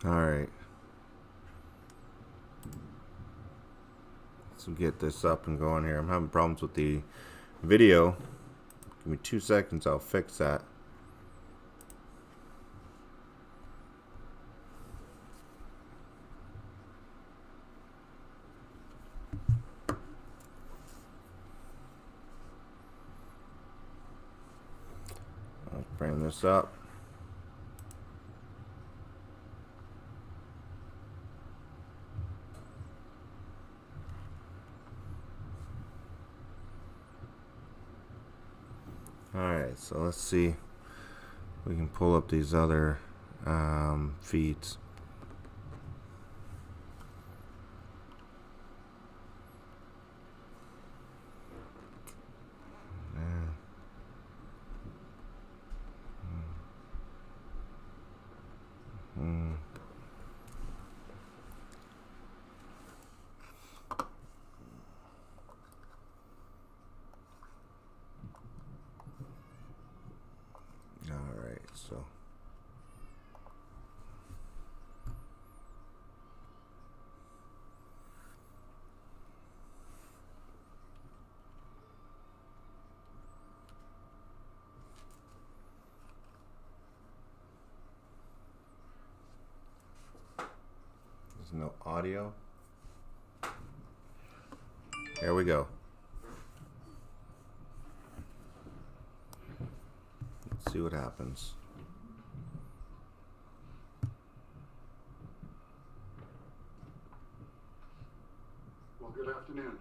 Alright. Let's get this up and going here. I'm having problems with the video. Give me 2 seconds, I'll fix that. Let's bring this up. Alright, so let's see if we can pull up these other feeds. Alright, so there's no audio. There we go. Let's see what happens. Well, good afternoon.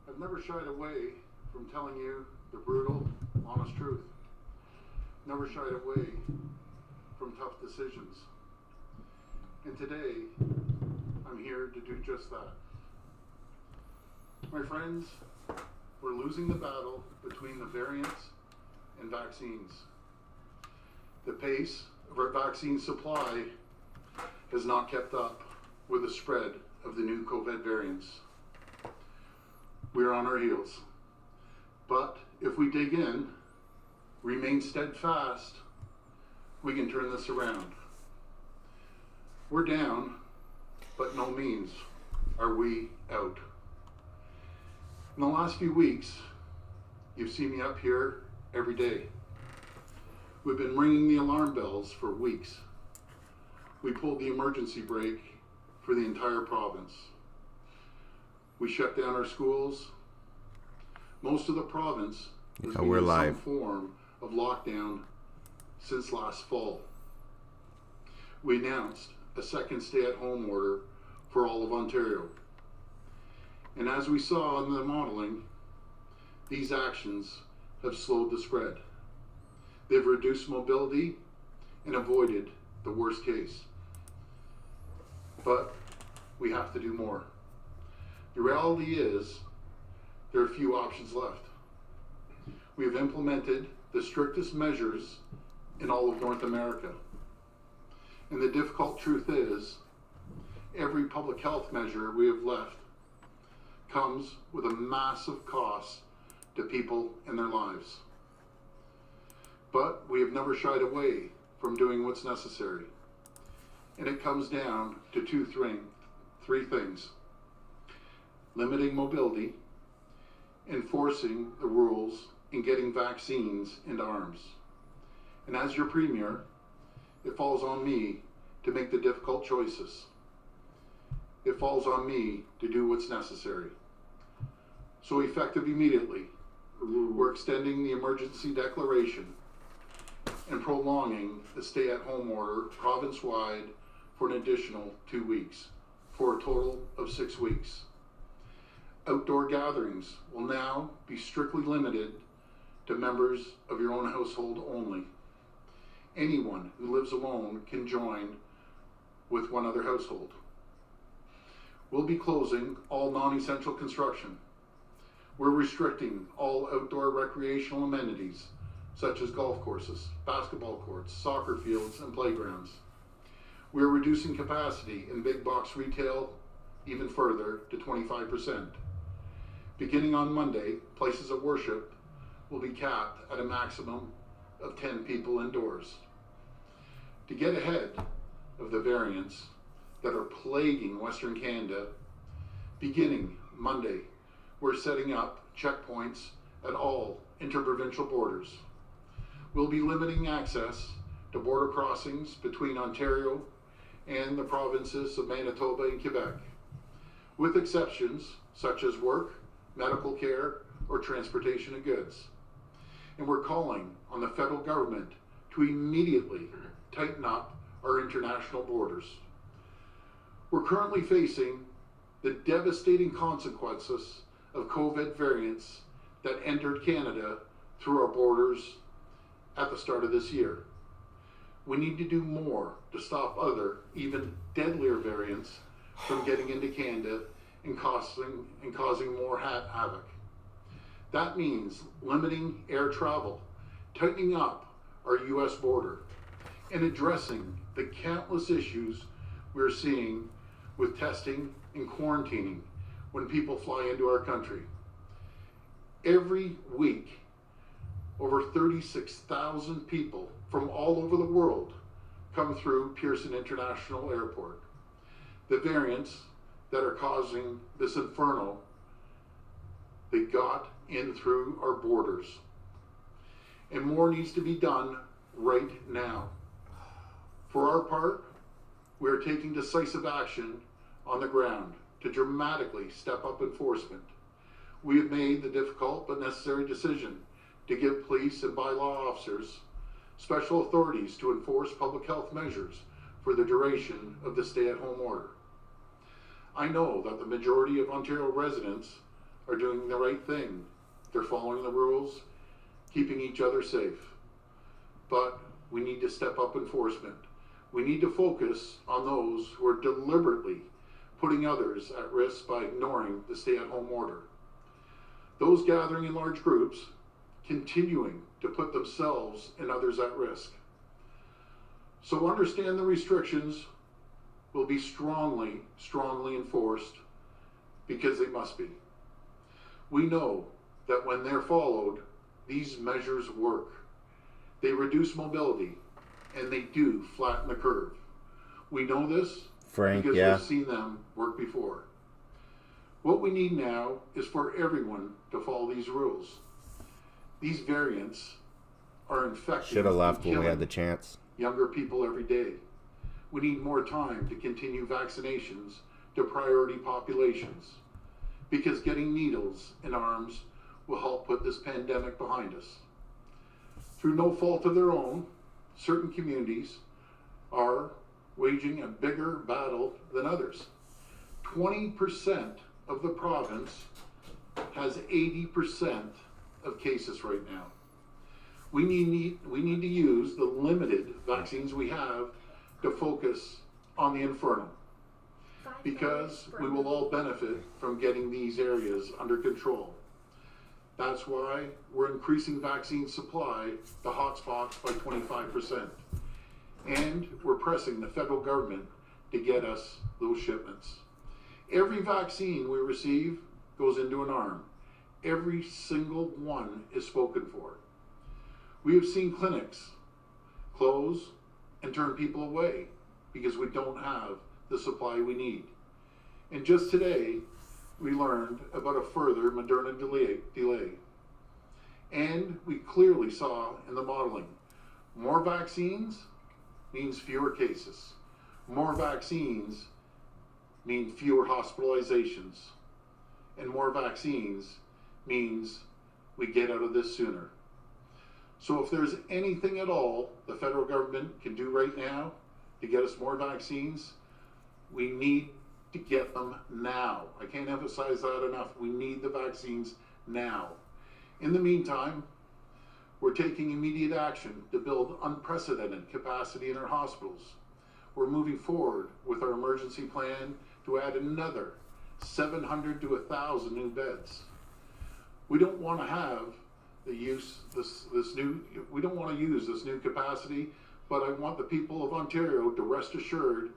I've never shied away from telling you the brutal, honest truth. Never shied away from tough decisions. And today, I'm here to do just that. My friends, we're losing the battle between the variants and vaccines. The pace of our vaccine supply has not kept up with the spread of the new COVID variants. We're on our heels. But if we dig in, remain steadfast, we can turn this around. We're down, but no means are we out. In the last few weeks, you've seen me up here every day. We've been ringing the alarm bells for weeks. We pulled the emergency brake for the entire province. We shut down our schools. Most of the province has been in some form of lockdown since last fall. We announced a second stay-at-home order for all of Ontario. And as we saw in the modeling, these actions have slowed the spread. They've reduced mobility and avoided the worst case. But we have to do more. The reality is, there are few options left. We have implemented the strictest measures in all of North America. And the difficult truth is, every public health measure we have left comes with a massive cost to people and their lives. But we have never shied away from doing what's necessary. And it comes down to three things. Limiting mobility, enforcing the rules, and getting vaccines into arms. And as your Premier, it falls on me to make the difficult choices. It falls on me to do what's necessary. So effective immediately, we're extending the emergency declaration and prolonging the stay-at-home order province-wide for an additional 2 weeks, for a total of 6 weeks. Outdoor gatherings will now be strictly limited to members of your own household only. Anyone who lives alone can join with one other household. We'll be closing all non-essential construction. We're restricting all outdoor recreational amenities, such as golf courses, basketball courts, soccer fields, and playgrounds. We're reducing capacity in big box retail even further to 25%. Beginning on Monday, places of worship will be capped at a maximum of 10 people indoors. To get ahead of the variants that are plaguing Western Canada, beginning Monday, we're setting up checkpoints at all interprovincial borders. We'll be limiting access to border crossings between Ontario and the provinces of Manitoba and Quebec, with exceptions such as work, medical care, or transportation of goods. And we're calling on the federal government to immediately tighten up our international borders. We're currently facing the devastating consequences of COVID variants that entered Canada through our borders at the start of this year. We need to do more to stop other, even deadlier variants from getting into Canada and causing more havoc. That means limiting air travel, tightening up our US border, and addressing the countless issues we're seeing with testing and quarantining when people fly into our country. Every week, over 36,000 people from all over the world come through Pearson International Airport. The variants that are causing this inferno, they got in through our borders. And more needs to be done right now. For our part, we are taking decisive action on the ground to dramatically step up enforcement. We have made the difficult but necessary decision to give police and bylaw officers special authorities to enforce public health measures for the duration of the stay-at-home order. I know that the majority of Ontario residents are doing the right thing. They're following the rules, keeping each other safe. But we need to step up enforcement. We need to focus on those who are deliberately putting others at risk by ignoring the stay-at-home order. Those gathering in large groups, continuing to put themselves and others at risk. So understand the restrictions will be strongly enforced because they must be. We know that when they're followed, these measures work. They reduce mobility and they do flatten the curve. We know this because we've seen them work before. What we need now is for everyone to follow these rules. These variants are infecting. Should have left when we had the chance. Younger people every day. We need more time to continue vaccinations to priority populations because getting needles in arms will help put this pandemic behind us. Through no fault of their own, certain communities are waging a bigger battle than others. 20% of the province has 80% of cases right now. We need to use the limited vaccines we have to focus on the inferno, because we will all benefit from getting these areas under control. That's why we're increasing vaccine supply to hotspots by 25%. And we're pressing the federal government to get us those shipments. Every vaccine we receive goes into an arm. Every single one is spoken for. We have seen clinics close and turn people away because we don't have the supply we need. And just today, we learned about a further Moderna delay. And we clearly saw in the modeling, more vaccines means fewer cases. More vaccines mean fewer hospitalizations. And more vaccines means we get out of this sooner. So if there's anything at all the federal government can do right now to get us more vaccines, we need to get them now. I can't emphasize that enough. We need the vaccines now. In the meantime, we're taking immediate action to build unprecedented capacity in our hospitals. We're moving forward with our emergency plan to add another 700 to 1,000 new beds. We don't want to have use this new capacity, but I want the people of Ontario to rest assured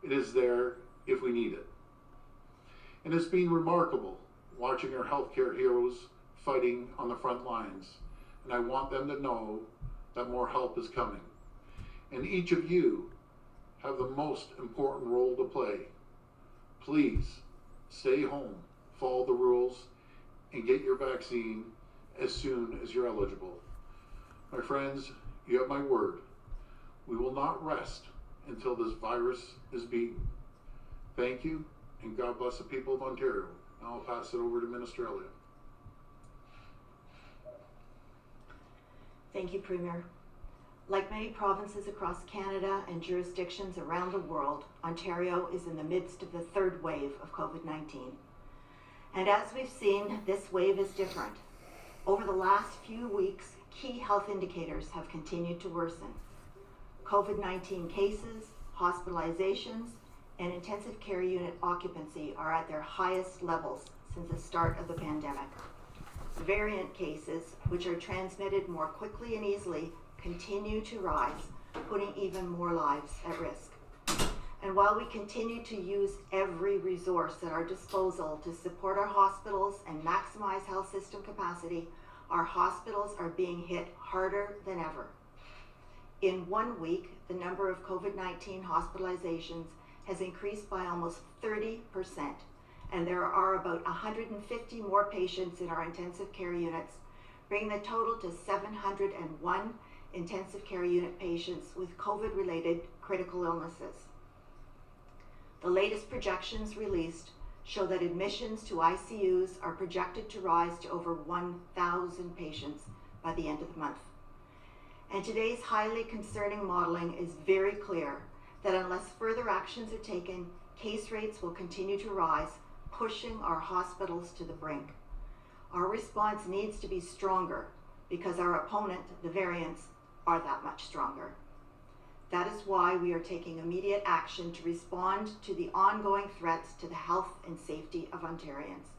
it is there if we need it. And it's been remarkable watching our healthcare heroes fighting on the front lines, and I want them to know that more help is coming. and each of you have the most important role to play. Please stay home, follow the rules, and get your vaccine as soon as you're eligible. My friends, you have my word. We will not rest until this virus is beaten. Thank you, and God bless the people of Ontario. Now I'll pass it over to Ministralia. Thank you, Premier. Like many provinces across Canada and jurisdictions around the world, Ontario is in the midst of the third wave of COVID-19. And as we've seen, this wave is different. Over the last few weeks, key health indicators have continued to worsen. COVID-19 cases, hospitalizations, and intensive care unit occupancy are at their highest levels since the start of the pandemic. Variant cases, which are transmitted more quickly and easily, continue to rise, putting even more lives at risk. And while we continue to use every resource at our disposal to support our hospitals and maximize health system capacity, our hospitals are being hit harder than ever. In 1 week, the number of COVID-19 hospitalizations has increased by almost 30%, and there are about 150 more patients in our intensive care units, bringing the total to 701 intensive care unit patients with COVID-related critical illnesses. The latest projections released show that admissions to ICUs are projected to rise to over 1,000 patients by the end of the month. And today's highly concerning modeling is very clear that unless further actions are taken, case rates will continue to rise, pushing our hospitals to the brink. Our response needs to be stronger because our opponent, the variants, are that much stronger. That is why we are taking immediate action to respond to the ongoing threats to the health and safety of Ontarians.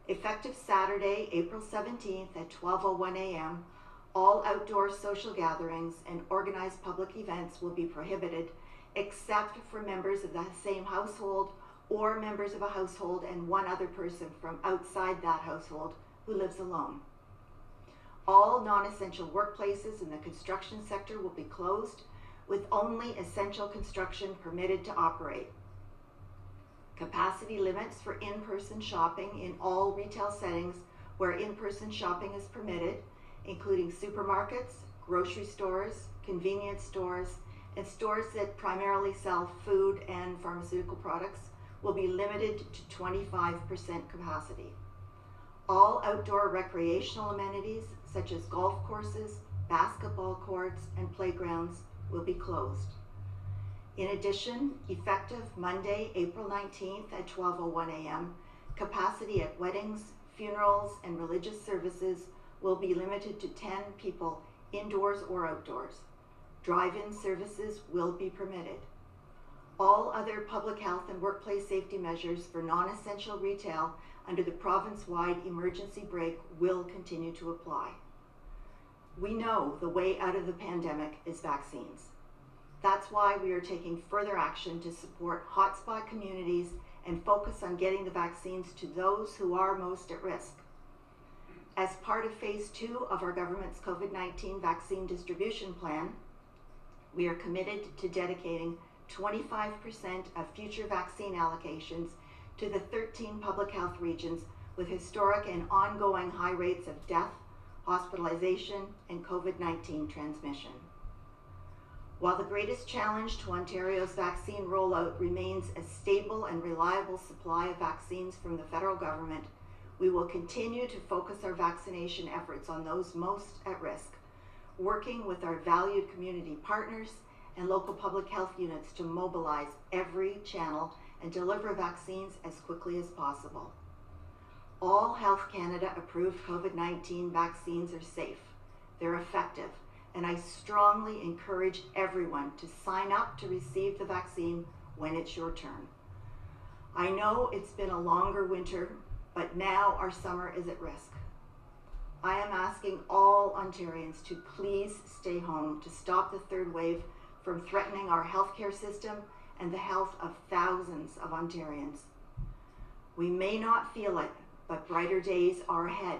Effective Saturday, April 17th at 12:01 a.m., all outdoor social gatherings and organized public events will be prohibited except for members of the same household or members of a household and one other person from outside that household who lives alone. All non-essential workplaces in the construction sector will be closed, with only essential construction permitted to operate. Capacity limits for in-person shopping in all retail settings where in-person shopping is permitted, including supermarkets, grocery stores, convenience stores, and stores that primarily sell food and pharmaceutical products, will be limited to 25% capacity. All outdoor recreational amenities, such as golf courses, basketball courts, and playgrounds, will be closed. In addition, effective Monday, April 19th at 12:01 a.m., capacity at weddings, funerals, and religious services will be limited to 10 people indoors or outdoors. Drive-in services will be permitted. All other public health and workplace safety measures for non-essential retail under the province-wide emergency brake will continue to apply. We know the way out of the pandemic is vaccines. That's why we are taking further action to support hotspot communities and focus on getting the vaccines to those who are most at risk. As part of phase 2 of our government's COVID-19 vaccine distribution plan, we are committed to dedicating 25% of future vaccine allocations to the 13 public health regions with historic and ongoing high rates of death, hospitalization, and COVID-19 transmission. While the greatest challenge to Ontario's vaccine rollout remains a stable and reliable supply of vaccines from the federal government, we will continue to focus our vaccination efforts on those most at risk, working with our valued community partners and local public health units to mobilize every channel and deliver vaccines as quickly as possible. All Health Canada approved COVID-19 vaccines are safe, they're effective, and I strongly encourage everyone to sign up to receive the vaccine when it's your turn. I know it's been a longer winter, but now our summer is at risk. I am asking all Ontarians to please stay home to stop the third wave from threatening our healthcare system and the health of thousands of Ontarians. We may not feel it, but brighter days are ahead.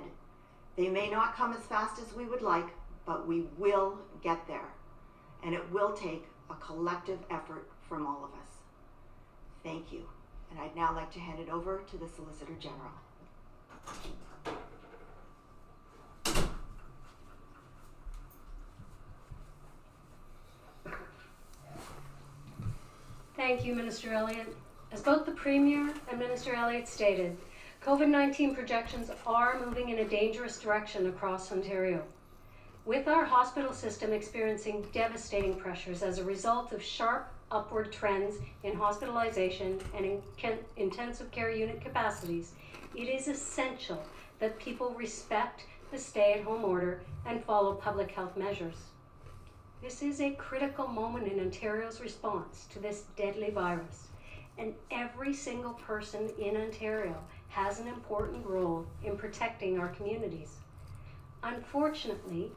They may not come as fast as we would like, but we will get there. and it will take a collective effort from all of us. Thank you. And I'd now like to hand it over to the Solicitor General. Thank you, Minister Elliott. As both the Premier and Minister Elliott stated, COVID-19 projections are moving in a dangerous direction across Ontario. With our hospital system experiencing devastating pressures as a result of sharp upward trends in hospitalization and in intensive care unit capacities, it is essential that people respect the stay-at-home order and follow public health measures. This is a critical moment in Ontario's response to this deadly virus, and every single person in Ontario has an important role in protecting our communities. Unfortunately,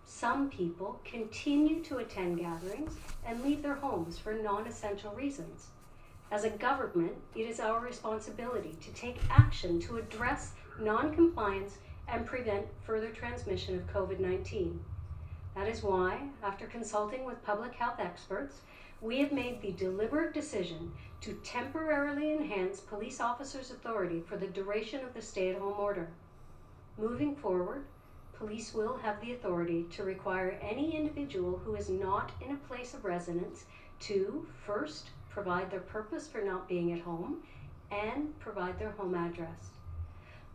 some people continue to attend gatherings and leave their homes for non-essential reasons. As a government, it is our responsibility to take action to address non-compliance and prevent further transmission of COVID-19. That is why, after consulting with public health experts, we have made the deliberate decision to temporarily enhance police officers' authority for the duration of the stay-at-home order. Moving forward, police will have the authority to require any individual who is not in a place of residence to, first, provide their purpose for not being at home and provide their home address.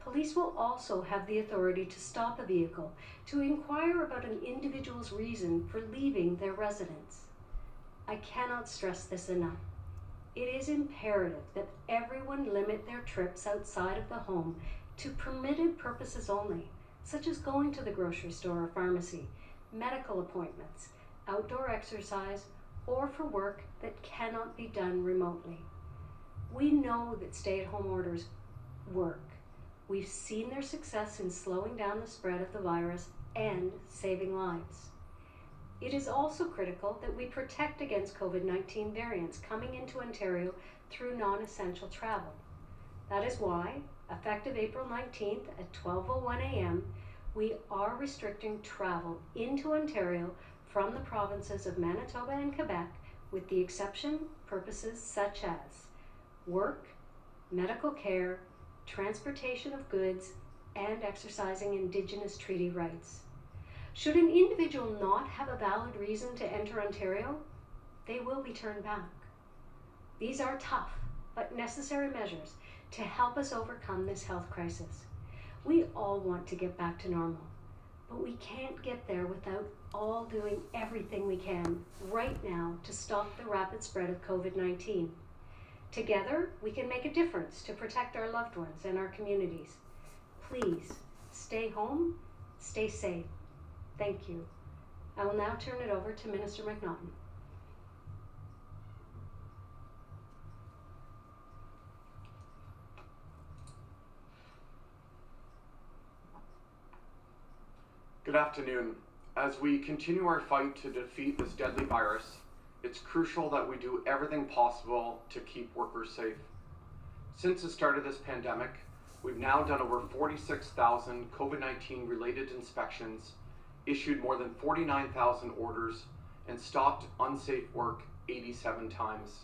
Police will also have the authority to stop a vehicle to inquire about an individual's reason for leaving their residence. I cannot stress this enough. It is imperative that everyone limit their trips outside of the home to permitted purposes only, such as going to the grocery store or pharmacy, medical appointments, outdoor exercise, or for work that cannot be done remotely. We know that stay-at-home orders work. We've seen their success in slowing down the spread of the virus and saving lives. It is also critical that we protect against COVID-19 variants coming into Ontario through non-essential travel. That is why, effective April 19th at 12:01 a.m., we are restricting travel into Ontario from the provinces of Manitoba and Quebec, with the exception purposes such as work, medical care, transportation of goods, and exercising Indigenous treaty rights. Should an individual not have a valid reason to enter Ontario, they will be turned back. These are tough but necessary measures to help us overcome this health crisis. We all want to get back to normal, but we can't get there without all doing everything we can right now to stop the rapid spread of COVID-19. Together, we can make a difference to protect our loved ones and our communities. Please, stay home, stay safe. Thank you. I will now turn it over to Minister McNaughton. Good afternoon. As we continue our fight to defeat this deadly virus, it's crucial that we do everything possible to keep workers safe. Since the start of this pandemic, we've now done over 46,000 COVID-19 related inspections, issued more than 49,000 orders, and stopped unsafe work 87 times.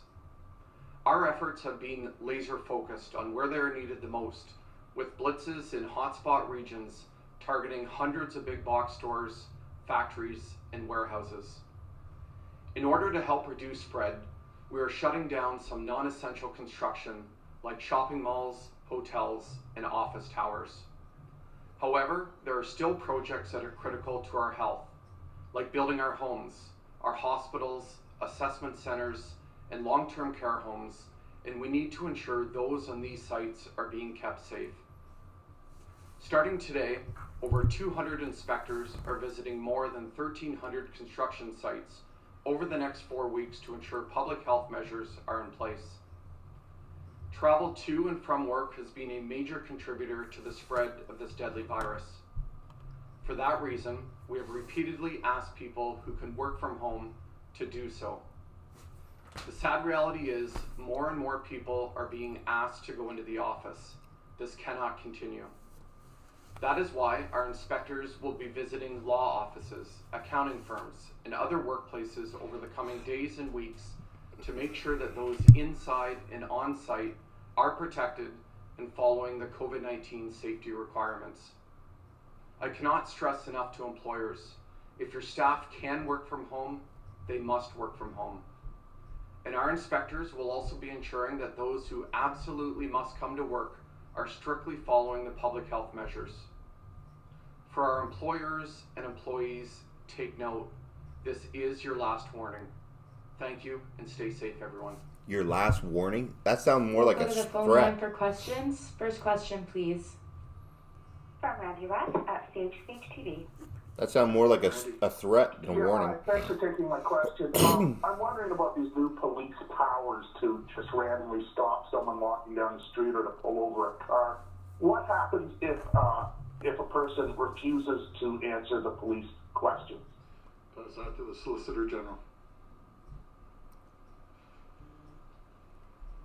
Our efforts have been laser focused on where they are needed the most, with blitzes in hotspot regions targeting hundreds of big box stores, factories, and warehouses. In order to help reduce spread, we are shutting down some non-essential construction like shopping malls, hotels, and office towers. However, there are still projects that are critical to our health, like building our homes, our hospitals, assessment centers, and long-term care homes, and we need to ensure those on these sites are being kept safe. Starting today, over 200 inspectors are visiting more than 1,300 construction sites over the next 4 weeks to ensure public health measures are in place. Travel to and from work has been a major contributor to the spread of this deadly virus. For that reason, we have repeatedly asked people who can work from home to do so. The sad reality is more and more people are being asked to go into the office. This cannot continue. That is why our inspectors will be visiting law offices, accounting firms, and other workplaces over the coming days and weeks to make sure that those inside and on-site are protected and following the COVID-19 safety requirements. I cannot stress enough to employers, if your staff can work from home, they must work from home. And our inspectors will also be ensuring that those who absolutely must come to work are strictly following the public health measures. For our employers and employees, take note, this is your last warning. Thank you and stay safe, everyone. Your last warning? That sounds more like a Go to the phone threat. line for questions. First question, please. From Randy West at CHAZ TV. That sounds more like a threat than a warning. Hi, thanks for taking my question. I'm wondering about these new police powers to just randomly stop someone walking down the street or to pull over a car. What happens if a person refuses to answer the police questions? Pass that to the Solicitor General.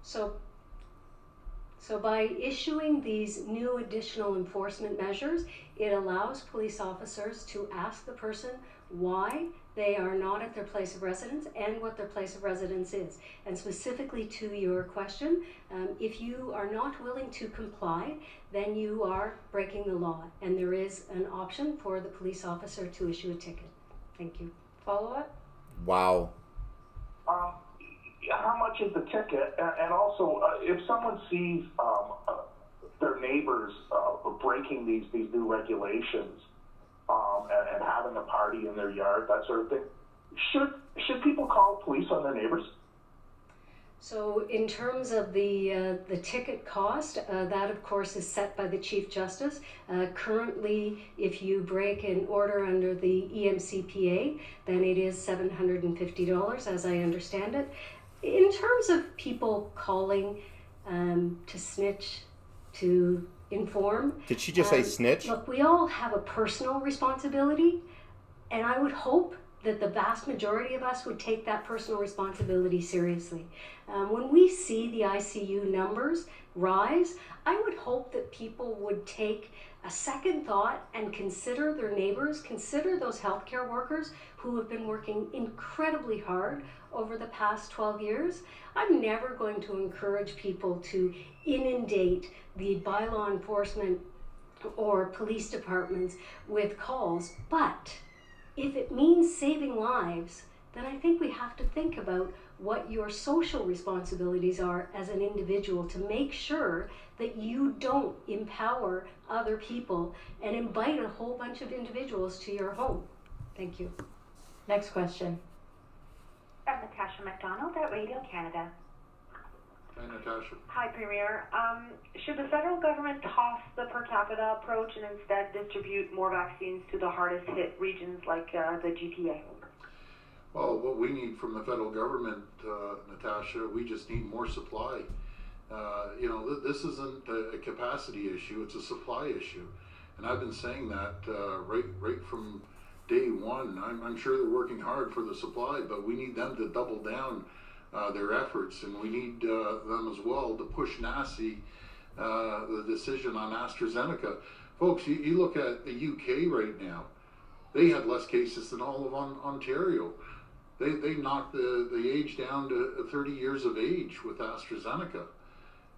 So by issuing these new additional enforcement measures, it allows police officers to ask the person why they are not at their place of residence and what their place of residence is. And specifically to your question, if you are not willing to comply, then you are breaking the law. And there is an option for the police officer to issue a ticket. Thank you. Follow up? Wow. How much is the ticket? And also, if someone sees their neighbors breaking these new regulations and having a party in their yard, that sort of thing, should people call police on their neighbors? So in terms of the ticket cost, that of course is set by the Chief Justice. Currently, if you break an order under the EMCPA, then it is $750, as I understand it. In terms of people calling to snitch, to inform. Did she just say snitch? Look, we all have a personal responsibility, and I would hope that the vast majority of us would take that personal responsibility seriously. When we see the ICU numbers rise, I would hope that people would take a second thought and consider their neighbors, consider those healthcare workers who have been working incredibly hard over the past 12 years. I'm never going to encourage people to inundate the bylaw enforcement or police departments with calls, but if it means saving lives, then I think we have to think about what your social responsibilities are as an individual to make sure that you don't empower other people and invite a whole bunch of individuals to your home. Thank you. Next question. From Natasha McDonald at Radio Canada. Hi, Natasha. Hi, Premier. Should the federal government toss the per capita approach and instead distribute more vaccines to the hardest hit regions like the GTA? Well, what we need from the federal government, Natasha, we just need more supply. This isn't a capacity issue, it's a supply issue. And I've been saying that right from day one. I'm sure they're working hard for the supply, but we need them to double down their efforts, and we need them as well to push NACI, the decision on AstraZeneca. Folks, you look at the UK right now, they had less cases than all of Ontario. They knocked the age down to 30 years of age with AstraZeneca.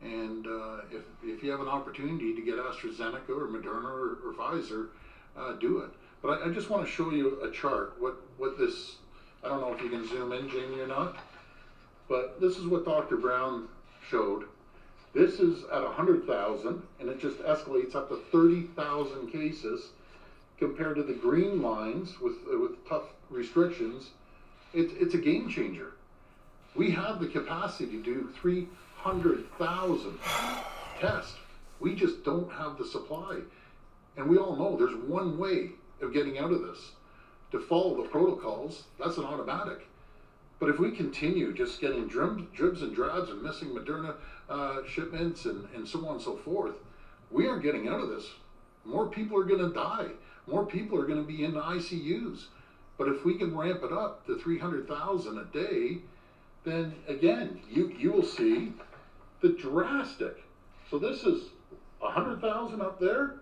And if you have an opportunity to get AstraZeneca or Moderna or Pfizer, do it. But I just want to show you a chart, what this, I don't know if you can zoom in, Jamie, or not, but this is what Dr. Brown showed. This is at 100,000, and it just escalates up to 30,000 cases compared to the green lines with tough restrictions. It's a game changer. We have the capacity to do 300,000 tests. We just don't have the supply. And we all know there's one way of getting out of this. To follow the protocols, that's an automatic. But if we continue just getting dribs and drabs and missing Moderna shipments and so on and so forth, we aren't getting out of this. More people are going to die. More people are going to be in ICUs. But if we can ramp it up to 300,000 a day, then again, you will see the drastic. So this is 100,000 up there.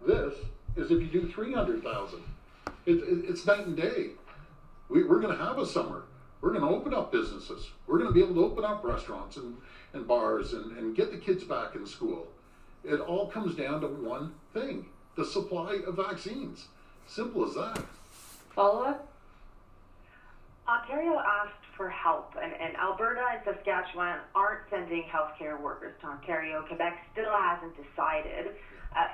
this is if you do 300,000. It's night and day. We're going to have a summer. We're going to open up businesses. We're going to be able to open up restaurants and bars and get the kids back in school. It all comes down to one thing: the supply of vaccines. Simple as that. Follow-up? Ontario asked for help, and Alberta and Saskatchewan aren't sending healthcare workers to Ontario. Quebec still hasn't decided.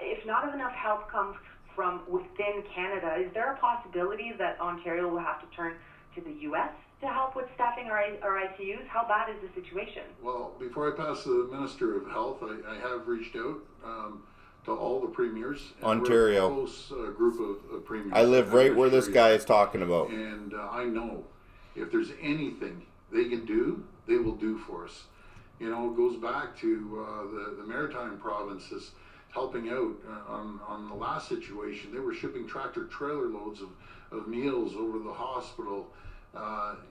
If not enough help comes from within Canada, is there a possibility that Ontario will have to turn to the U.S. to help with staffing our ICUs? How bad is the situation? Well, before I pass to the Minister of Health, I have reached out to all the premiers. Ontario. We're a close group of premiers. I live right where this guy is talking about. And I know if there's anything they can do, they will do for us. You know, it goes back to the maritime provinces helping out on the last situation. They were shipping tractor trailer loads of meals over to the hospital,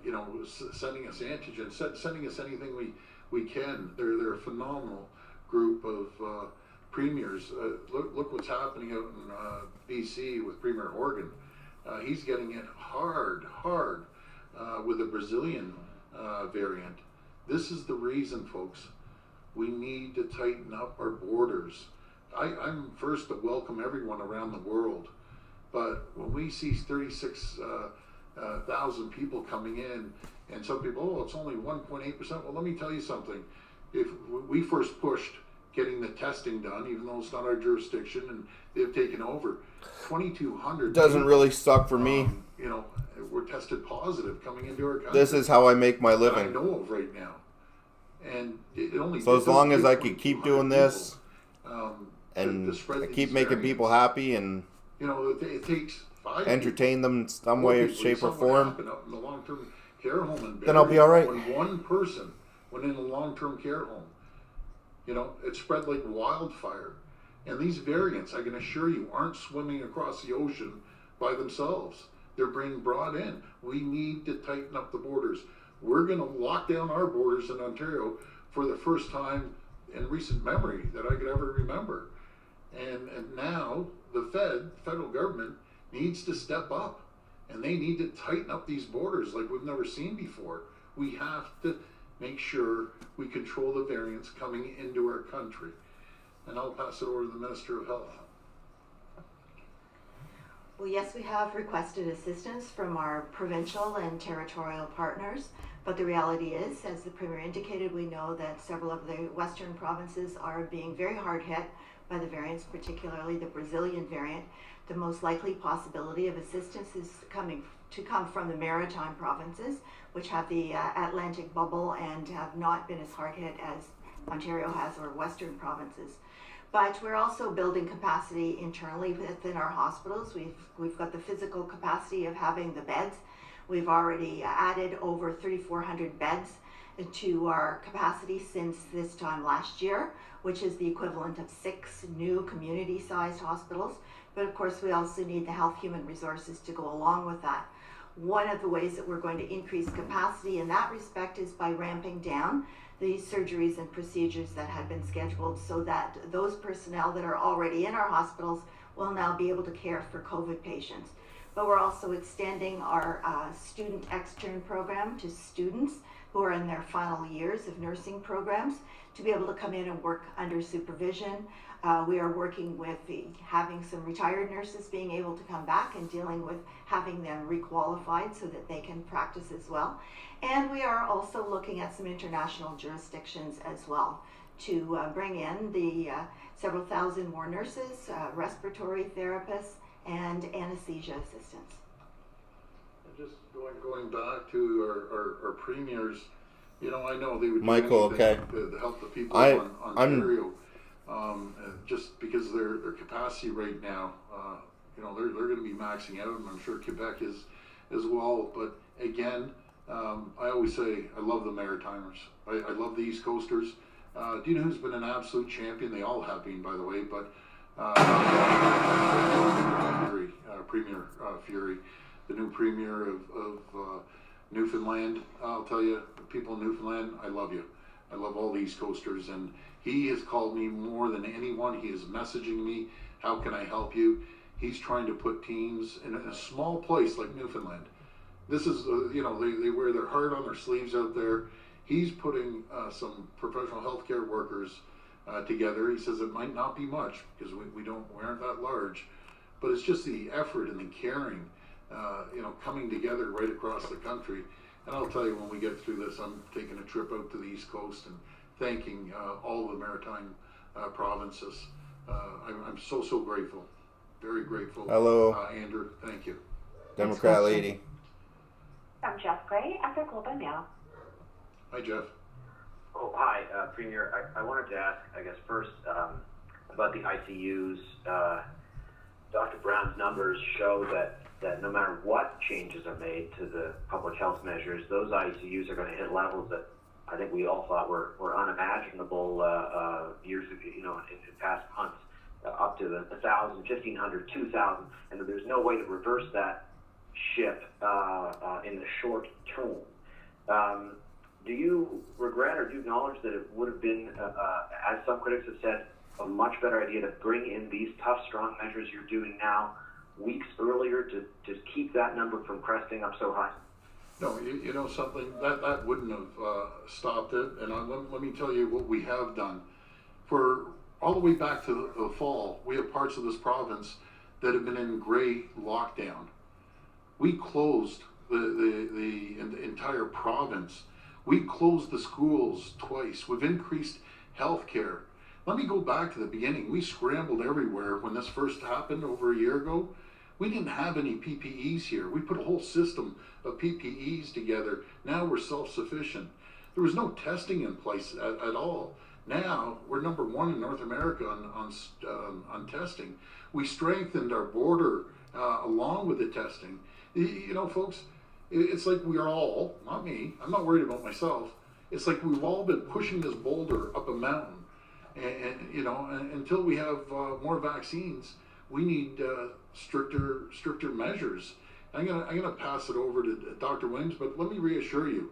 you know, sending us antigen, sending us anything we can. They're a phenomenal group of premiers. Look what's happening out in BC with Premier Horgan. He's getting it hard with the Brazilian variant. This is the reason, folks. We need to tighten up our borders. I'm first to welcome everyone around the world, but when we see 36,000 people coming in, and some people, oh, it's only 1.8%. Well, let me tell you something. If we first pushed getting the testing done, even though it's not our jurisdiction, and they've taken over, 2,200 Doesn't really suck for me. You know, we're tested positive coming into our country. This is how I make my I living. know of right now, and it only. So as long as I can keep doing this, and to spread I these keep making people variants. happy and You know, it takes 5 entertain them in some people, way, people. shape, or Something form, happened up in the long-term care home in then I'll be all right. When one person went in a long-term care home, you know, it spread like wildfire. And these variants, I can assure you, aren't swimming across the ocean by themselves. They're being brought in. We need to tighten up the borders. We're going to lock down our borders in Ontario for the first time in recent memory that I could ever remember. And now the federal government needs to step up, and they need to tighten up these borders like we've never seen before. We have to make sure we control the variants coming into our country. And I'll pass it over to the Minister of Health. Well, yes, we have requested assistance from our provincial and territorial partners, but the reality is, as the Premier indicated, we know that several of the western provinces are being very hard hit by the variants, particularly the Brazilian variant. The most likely possibility of assistance is to come from the maritime provinces, which have the Atlantic bubble and have not been as hard hit as Ontario has, or western provinces. But we're also building capacity internally within our hospitals. We've got the physical capacity of having the beds. We've already added over 3,400 beds to our capacity since this time last year, which is the equivalent of 6 new community-sized hospitals. But of course, we also need the health human resources to go along with that. One of the ways that we're going to increase capacity in that respect is by ramping down the surgeries and procedures that had been scheduled, so that those personnel that are already in our hospitals will now be able to care for COVID patients. But we're also extending our student extern program to students who are in their final years of nursing programs to be able to come in and work under supervision. We are working with having some retired nurses being able to come back and dealing with having them requalified so that they can practice as well. And we are also looking at some international jurisdictions as well to bring in the several thousand more nurses, respiratory therapists, and anesthesia assistants. And just going back to our premiers, you know, I know they would do Michael, anything okay. to help the people in Ontario, just because of their capacity right now. You know, they're going to be maxing out, and I'm sure Quebec is as well. But again, I always say I love the Maritimers. I love the East Coasters. Do you know who's been an absolute champion? They all have been, by the way, but Premier Fury, the new Premier of Newfoundland. I'll tell you, the people in Newfoundland, I love you. I love all the East Coasters, and He has called me more than anyone. He is messaging me, how can I help you? He's trying to put teams in a small place like Newfoundland. This is, you know, they wear their heart on their sleeves out there. He's putting some professional healthcare workers together. He says it might not be much because we aren't that large, but it's just the effort and the caring, you know, coming together right across the country. And I'll tell you, when we get through this, I'm taking a trip out to the East Coast and thanking all the maritime provinces. I'm so grateful, very grateful. Hello. Andrew, thank you. Democrat lady. I'm Jeff Gray at the Globe and Mail. Hi, Jeff. Oh, hi, Premier. I wanted to ask, I guess, first about the ICUs. Dr. Brown's numbers show that no matter what changes are made to the public health measures, those ICUs are going to hit levels that I think we all thought were unimaginable years ago, you know, in past months, up to 1,000, 1,500, 2,000, and there's no way to reverse that ship in the short term. Do you regret or do you acknowledge that it would have been, as some critics have said, a much better idea to bring in these tough, strong measures you're doing now weeks earlier to keep that number from cresting up so high? No, you know something, that wouldn't have stopped it. And let me tell you what we have done. For all the way back to the fall, we have parts of this province that have been in gray lockdown. We closed the entire province. We closed the schools twice. We've increased health care. Let me go back to the beginning. We scrambled everywhere when this first happened over a year ago. We didn't have any PPEs here. We put a whole system of PPEs together. Now we're self-sufficient. There was no testing in place at all. Now we're number one in North America on testing. We strengthened our border along with the testing. You know, folks, it's like we are all, not me, I'm not worried about myself. It's like we've all been pushing this boulder up a mountain. And you know, until we have more vaccines, we need stricter measures. I'm gonna pass it over to Dr. Williams, but let me reassure you,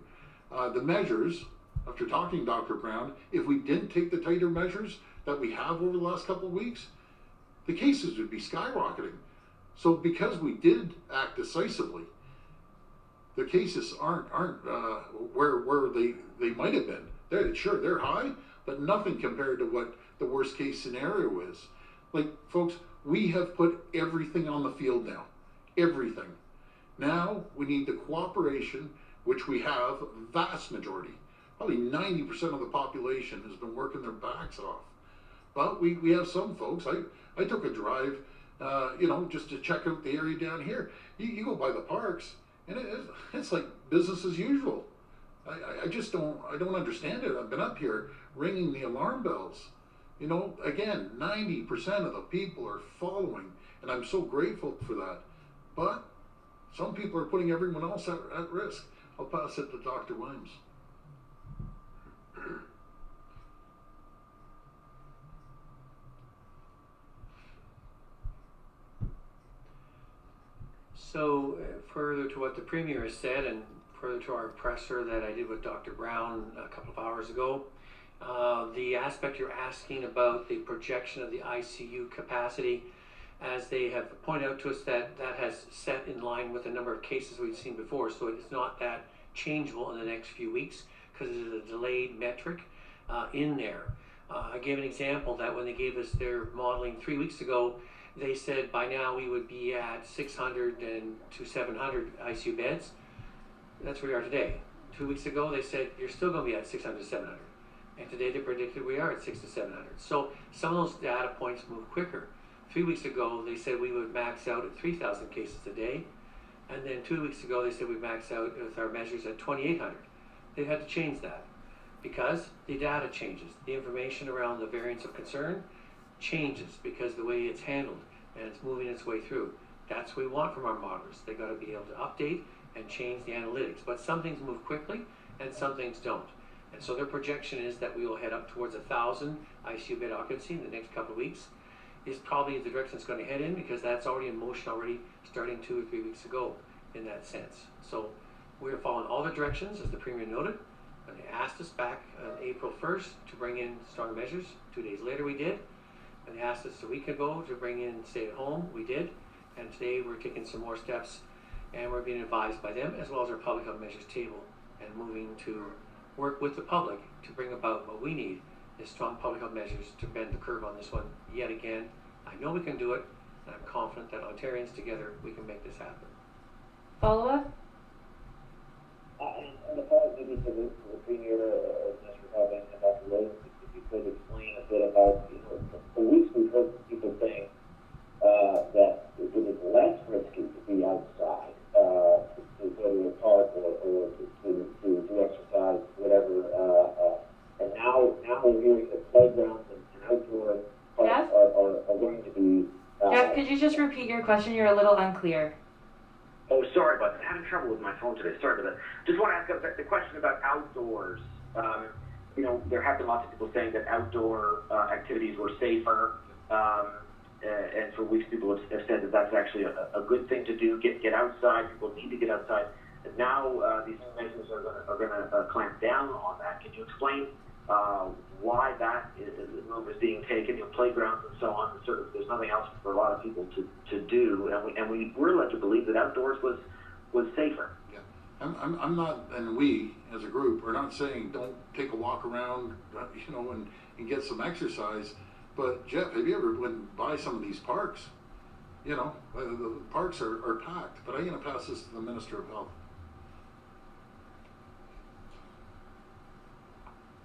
the measures, after talking to Dr. Brown, if we didn't take the tighter measures that we have over the last couple of weeks, the cases would be skyrocketing. So because we did act decisively, the cases aren't where they might have been. They're high, but nothing compared to what the worst case scenario is. Like, folks, we have put everything on the field now, everything. Now we need the cooperation, which we have, vast majority, probably 90% of the population has been working their backs off. But we have some folks. I took a drive, you know, just to check out the area down here. You go by the parks, and it's like business as usual. I just don't understand it. I've been up here ringing the alarm bells. You know, again, 90% of the people are following, and I'm so grateful for that. But some people are putting everyone else at risk. I'll pass it to Dr. Williams. So further to what the Premier has said, and further to our presser that I did with Dr. Brown a couple of hours ago, the aspect you're asking about the projection of the ICU capacity, as they have pointed out to us, that has set in line with the number of cases we've seen before, so it's not that changeable in the next few weeks because it is a delayed metric in there. I gave an example that when they gave us their modeling 3 weeks ago, they said by now we would be at 600 to 700 ICU beds. That's where we are today. 2 weeks ago, they said you're still going to be at 600 to 700. And today they predicted we are at 600 to 700. So some of those data points move quicker. 3 weeks ago, they said we would max out at 3,000 cases a day. And then 2 weeks ago, they said we'd max out with our measures at 2,800. They had to change that because the data changes. The information around the variants of concern changes because the way it's handled and it's moving its way through. That's what we want from our modelers. They got to be able to update and change the analytics. But some things move quickly and some things don't. And so their projection is that we will head up towards 1,000 ICU bed occupancy in the next couple of weeks. Is probably the direction it's going to head in because that's already in motion already starting 2 or 3 weeks ago in that sense. So we're following all the directions as the Premier noted, And they asked us back on April 1st to bring in strong measures. 2 days later we did. And they asked us a week ago to bring in stay at home. We did. And today we're taking some more steps, and we're being advised by them as well as our public health measures table, and moving to work with the public to bring about what we need is strong public health measures to bend the curve on this one yet again. I know we can do it, and I'm confident that Ontarians together, we can make this happen. Follow-up? And the follow-up maybe to the Premier, Mr. Cobb, and Dr. Williams, if you could explain a bit about, for weeks we've heard people saying that it is less risky to be outside, to go to a park or to do exercise, whatever. And now we're hearing that playgrounds and outdoor parks are going to be. Jeff, could you just repeat your question? You're a little unclear. Oh, sorry about that. I'm having trouble with my phone today. Sorry about that. Just want to ask the question about outdoors. There have been lots of people saying that outdoor activities were safer. And for weeks, people have said that that's actually a good thing to do. Get outside. People need to get outside. And now these new measures are going to clamp down on that. Can you explain why that move is being taken? Playgrounds and so on. There's nothing else for a lot of people to do, and we were led to believe that outdoors was safer. Yeah, I'm not, and we as a group are not saying don't take a walk around, and get some exercise. But Jeff, have you ever went by some of these parks? The parks are packed. But I'm going to pass this to the Minister of Health.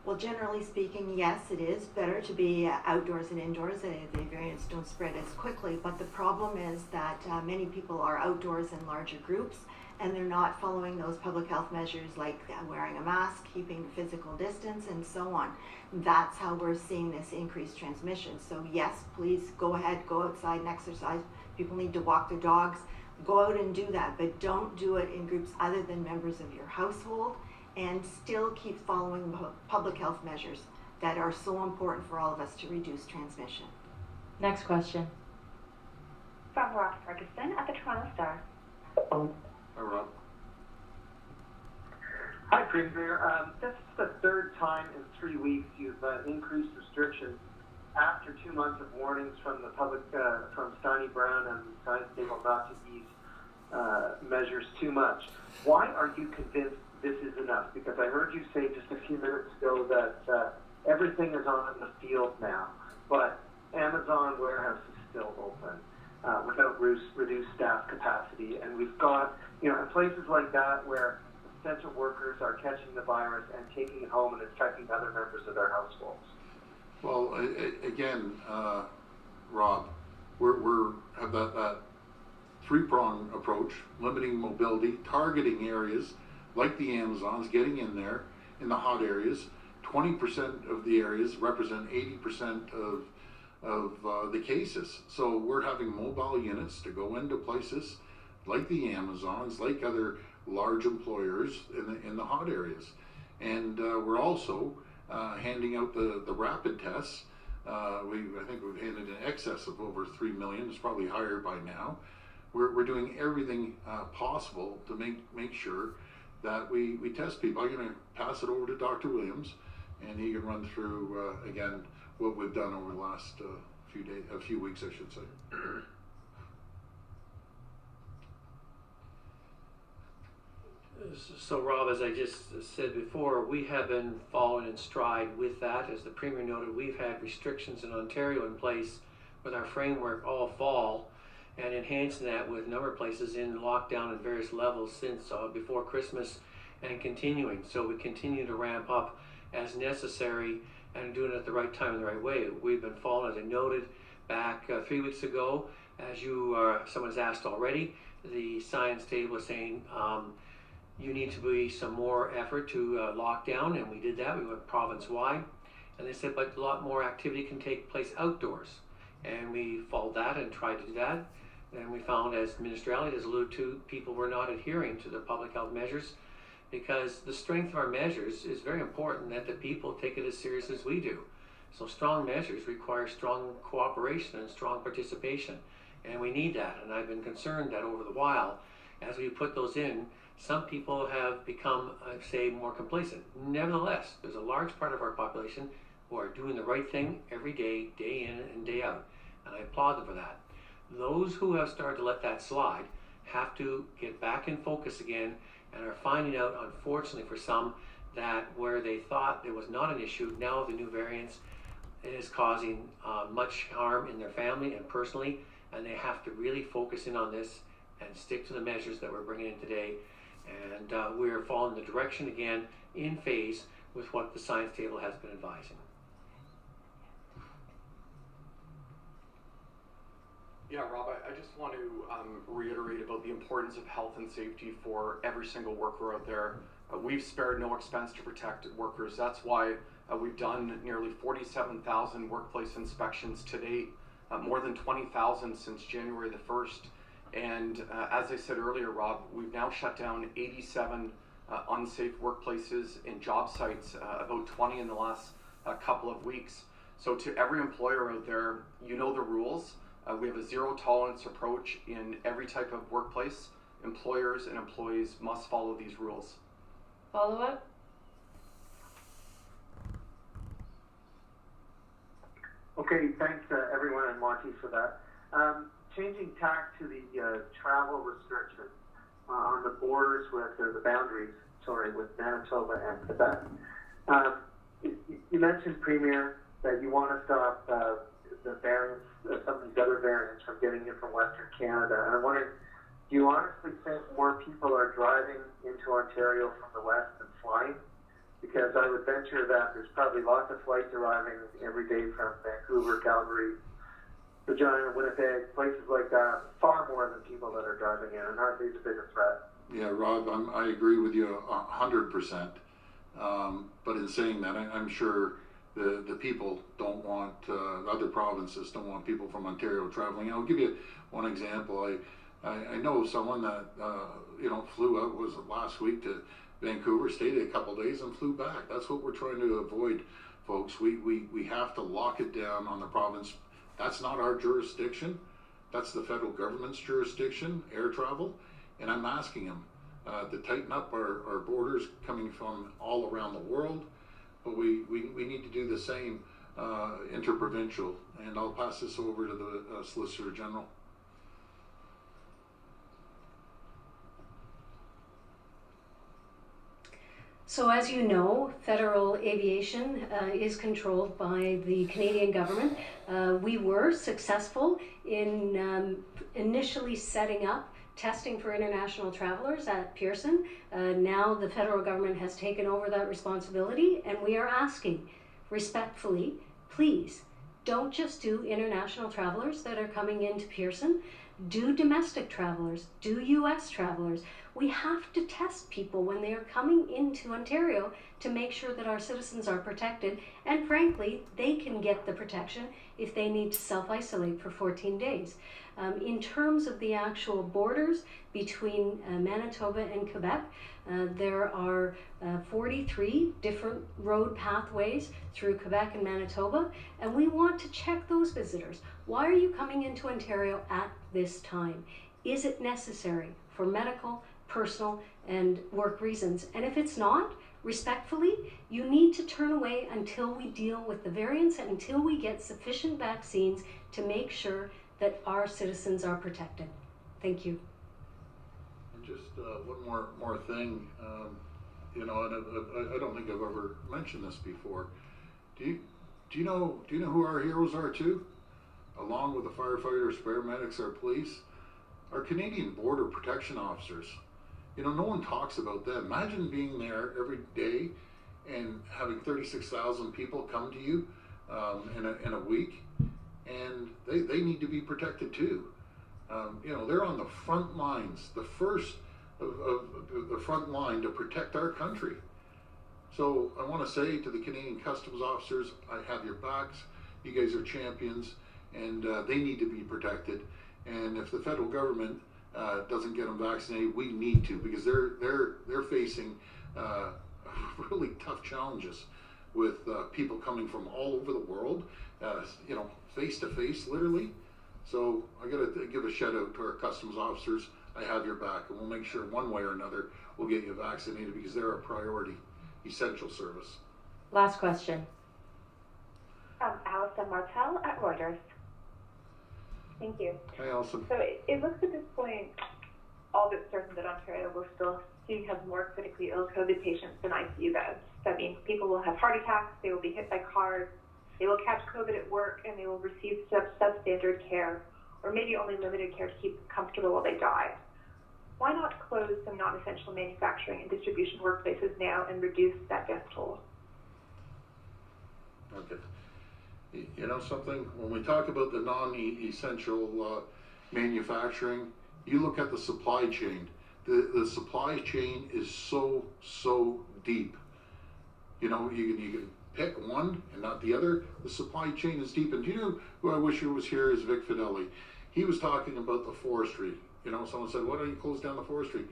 Well, generally speaking, yes, it is better to be outdoors than indoors. The variants don't spread as quickly, but the problem is that many people are outdoors in larger groups, and they're not following those public health measures like wearing a mask, keeping physical distance, and so on. That's how we're seeing this increased transmission. So yes, please go ahead, go outside and exercise. People need to walk their dogs. Go out and do that, but don't do it in groups other than members of your household, and still keep following public health measures that are so important for all of us to reduce transmission. Next question. From Rob Ferguson at the Toronto Star. Hi, Rob. Hi, Premier. This is the third time in 3 weeks you've increased restrictions after 2 months of warnings from the public, from Steiny Brown and the science table not to ease measures too much. Why are you convinced this is enough? Because I heard you say just a few minutes ago that everything is on the field now, but Amazon warehouse is still open without reduced staff capacity, and we've got, in places like that where essential workers are catching the virus and taking it home and infecting other members of their households. Well, again, Rob, we're have that three-prong approach: limiting mobility, targeting areas like the Amazons, getting in there in the hot areas. 20% of the areas represent 80% of the cases. So we're having mobile units to go into places like the Amazons, like other large employers in the hot areas. And we're also handing out the rapid tests. I think we've handed in excess of over 3 million. It's probably higher by now. We're doing everything possible to make sure that we test people. I'm going to pass it over to Dr. Williams, and he can run through again what we've done over the last few weeks, I should say. So Rob, as I just said before, we have been following in stride with that. As the Premier noted, we've had restrictions in Ontario in place with our framework all fall, and enhancing that with a number of places in lockdown at various levels since before Christmas and continuing. So we continue to ramp up as necessary and doing it at the right time and the right way. We've been following, as I noted, back 3 weeks ago, as someone's asked already, the science table was saying you need to be some more effort to lock down, and we did that. We went province-wide, and they said, but a lot more activity can take place outdoors. And we followed that and tried to do that. And we found, as Minister Elliott has alluded to, people were not adhering to the public health measures, because the strength of our measures is very important that the people take it as serious as we do. So strong measures require strong cooperation and strong participation, and we need that. And I've been concerned that over the while, as we put those in, some people have become, say, more complacent. Nevertheless, there's a large part of our population who are doing the right thing every day, day in and day out, and I applaud them for that. Those who have started to let that slide have to get back in focus again and are finding out, unfortunately for some, that where they thought there was not an issue, now the new variants is causing much harm in their family and personally, and they have to really focus in on this and stick to the measures that we're bringing in today. And we're following the direction again in phase with what the science table has been advising. Yeah, Rob, I just want to reiterate about the importance of health and safety for every single worker out there. We've spared no expense to protect workers. That's why we've done nearly 47,000 workplace inspections to date, more than 20,000 since January the 1st. And as I said earlier, Rob, we've now shut down 87 unsafe workplaces in job sites, about 20 in the last couple of weeks. So to every employer out there, you know the rules. We have a zero tolerance approach in every type of workplace. Employers and employees must follow these rules. Follow up? Okay, thanks everyone and Monty for that. Changing tack to the travel restrictions on the borders with the boundaries, with Manitoba and Quebec. You mentioned, Premier, that you want to stop the variants, some of these other variants from getting in from Western Canada. And I'm wondering, do you honestly think more people are driving into Ontario from the west than flying? Because I would venture that there's probably lots of flights arriving every day from Vancouver, Calgary, Regina, Winnipeg, places like that, far more than people that are driving in, and aren't these a bigger threat? Yeah, Rob, I agree with you 100%. But in saying that, I'm sure the people don't want, other provinces don't want people from Ontario traveling. I'll give you one example. I know someone that flew out, was it last week, to Vancouver, stayed a couple days and flew back. That's what we're trying to avoid, folks. We have to lock it down on the province. That's not our jurisdiction. That's the federal government's jurisdiction, air travel. And I'm asking them to tighten up our borders coming from all around the world. But we need to do the same interprovincial. And I'll pass this over to the Solicitor General. So as you know, federal aviation is controlled by the Canadian government. We were successful in initially setting up testing for international travelers at Pearson. Now the federal government has taken over that responsibility, and we are asking respectfully, please don't just do international travelers that are coming into Pearson. Do domestic travelers, do US travelers. We have to test people when they are coming into Ontario to make sure that our citizens are protected, and frankly, they can get the protection if they need to self-isolate for 14 days. In terms of the actual borders between Manitoba and Quebec, there are 43 different road pathways through Quebec and Manitoba, and we want to check those visitors. Why are you coming into Ontario at this time? Is it necessary for medical, personal, and work reasons? And if it's not, respectfully, you need to turn away until we deal with the variants and until we get sufficient vaccines to make sure that our citizens are protected. Thank you. And just one more thing, and I don't think I've ever mentioned this before. Do you know who our heroes are too? Along with the firefighters, paramedics, our police, our Canadian Border Protection officers. No one talks about them. Imagine being there every day and having 36,000 people come to you in a week, and they need to be protected too. They're on the front lines, the first of the front line to protect our country. So I want to say to the Canadian Customs officers, I have your backs. You guys are champions, and they need to be protected. And if the federal government doesn't get them vaccinated, we need to, because they're facing really tough challenges with people coming from all over the world, face to face, literally. So I got to give a shout out to our customs officers. I have your back, and we'll make sure one way or another we'll get you vaccinated because they're a priority, essential service. Last question. Alison Martel at Reuters. Thank you. Hi, Alison. So it looks at this point all but certain that Ontario will still soon have more critically ill COVID patients than ICU beds. That means people will have heart attacks, they will be hit by cars, they will catch COVID at work, and they will receive substandard care, or maybe only limited care to keep them comfortable while they die. Why not close some non-essential manufacturing and distribution workplaces now and reduce that death toll? Okay. You know something? When we talk about the non-essential manufacturing, you look at the supply chain. The supply chain is so deep. You know, you can pick one and not the other. The supply chain is deep. And do you know who I wish was here is Vic Fidelli. He was talking about the forestry. You know, someone said, why don't you close down the forestry?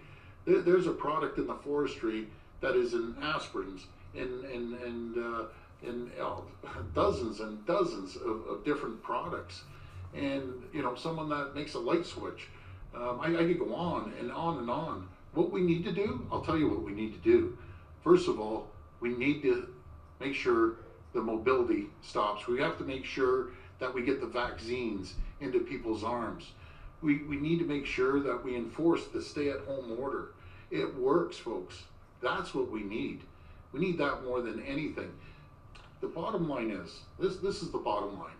There's a product in the forestry that is in aspirins, in dozens and dozens of different products. And, you know, someone that makes a light switch. I could go on and on and on. What we need to do, I'll tell you what we need to do. First of all, we need to make sure the mobility stops. We have to make sure that we get the vaccines into people's arms. We need to make sure that we enforce the stay-at-home order. It works, folks. That's what we need. We need that more than anything. The bottom line is, this is the bottom line.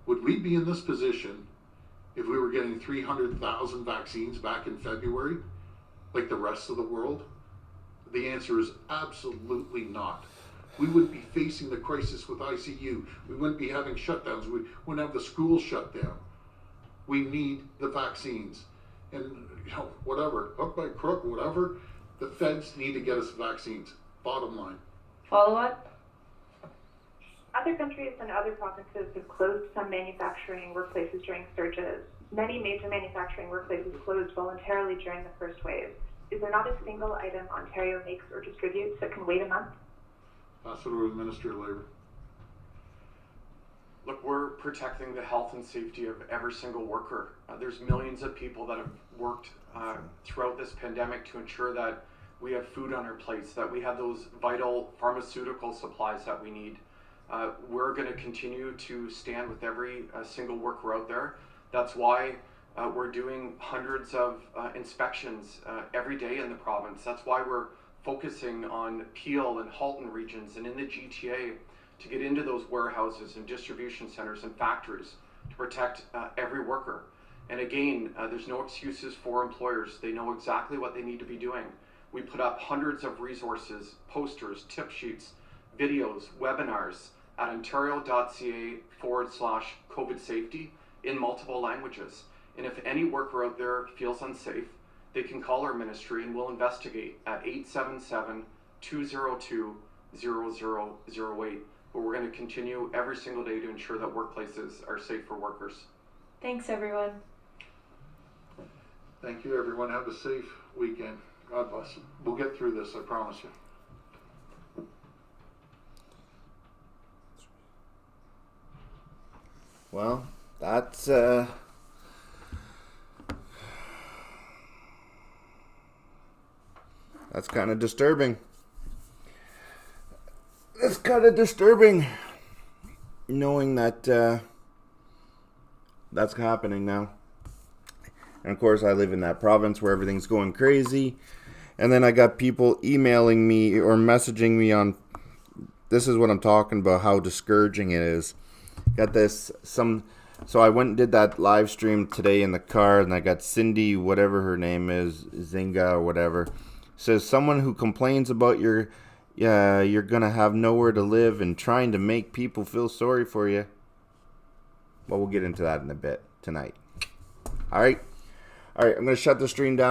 Would we be in this position if we were getting 300,000 vaccines back in February, like the rest of the world? The answer is absolutely not. We wouldn't be facing the crisis with ICU. We wouldn't be having shutdowns. We wouldn't have the schools shut down. We need the vaccines. And, you know, whatever, hook by crook, whatever, the feds need to get us vaccines. Bottom line. Follow up? Other countries and other provinces have closed some manufacturing workplaces during surges. Many major manufacturing workplaces closed voluntarily during the first wave. Is there not a single item Ontario makes or distributes that can wait a month? Pass it over to the Minister of Labour. Look, we're protecting the health and safety of every single worker. There's millions of people that have worked throughout this pandemic to ensure that we have food on our plates, that we have those vital pharmaceutical supplies that we need. We're going to continue to stand with every single worker out there. That's why we're doing hundreds of inspections every day in the province. That's why we're focusing on Peel and Halton regions and in the GTA to get into those warehouses and distribution centers and factories to protect every worker. And again, there's no excuses for employers. They know exactly what they need to be doing. We put up hundreds of resources, posters, tip sheets, videos, webinars at ontario.ca/COVID safety in multiple languages. And if any worker out there feels unsafe, they can call our ministry and we'll investigate at 877-202-0008. But we're going to continue every single day to ensure that workplaces are safe for workers. Thanks, everyone. Thank you, everyone. Have a safe weekend. God bless you. We'll get through this, I promise you. Well, that's kind of disturbing. It's kind of disturbing knowing that that's happening now. And of course, I live in that province where everything's going crazy. And then I got people emailing me or messaging me on, this is what I'm talking about, how discouraging it is. Got this, so I went and did that live stream today in the car, and I got Cindy, whatever her name is, Zinga or whatever, says someone who complains about you're gonna have nowhere to live and trying to make people feel sorry for you. Well, we'll get into that in a bit tonight. All right, I'm gonna shut the stream down.